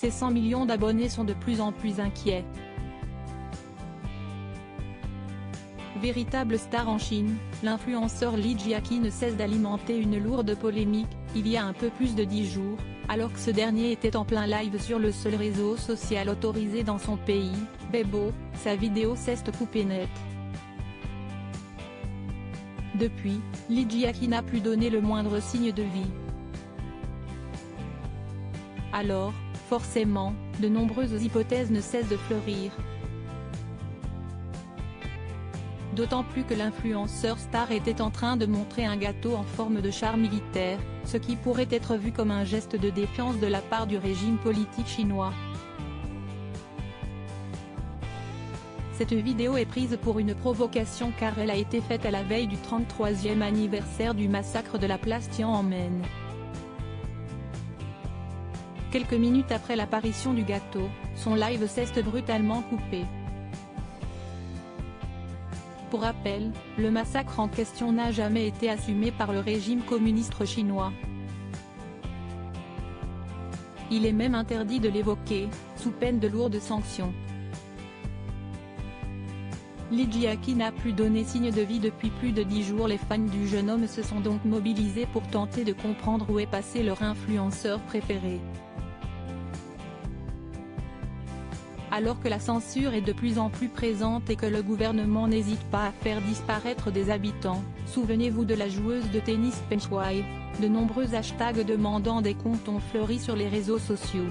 ses 100 millions d'abonnés sont de plus en plus inquiets. Véritable star en Chine, l'influenceur Li Jiaqi ne cesse d'alimenter une lourde polémique, il y a un peu plus de 10 jours, alors que ce dernier était en plein live sur le seul réseau social autorisé dans son pays, Weibo, sa vidéo s'est coupée net. Depuis, Li Jiaqi n'a plus donné le moindre signe de vie. Alors, forcément, de nombreuses hypothèses ne cessent de fleurir. D'autant plus que l'influenceur star était en train de montrer un gâteau en forme de char militaire, ce qui pourrait être vu comme un geste de défiance de la part du régime politique chinois. Cette vidéo est prise pour une provocation car elle a été faite à la veille du 33e anniversaire du massacre de la place Tiananmen. Quelques minutes après l'apparition du gâteau, son live s'est brutalement coupé. Pour rappel, le massacre en question n'a jamais été assumé par le régime communiste chinois. Il est même interdit de l'évoquer, sous peine de lourdes sanctions. Li Jiaqi n'a plus donné signe de vie depuis plus de 10 jours. Les fans du jeune homme se sont donc mobilisés pour tenter de comprendre où est passé leur influenceur préféré. Alors que la censure est de plus en plus présente et que le gouvernement n'hésite pas à faire disparaître des habitants, souvenez-vous de la joueuse de tennis Peng Shuai, de nombreux hashtags demandant des comptes ont fleuri sur les réseaux sociaux.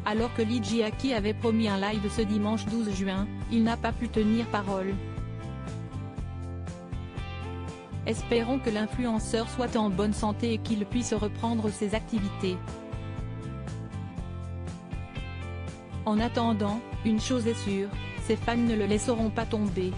Alors que Li Jiaqi avait promis un live ce dimanche 12 juin, il n'a pas pu tenir parole. Espérons que l'influenceur soit en bonne santé et qu'il puisse reprendre ses activités. En attendant, une chose est sûre, ses fans ne le laisseront pas tomber.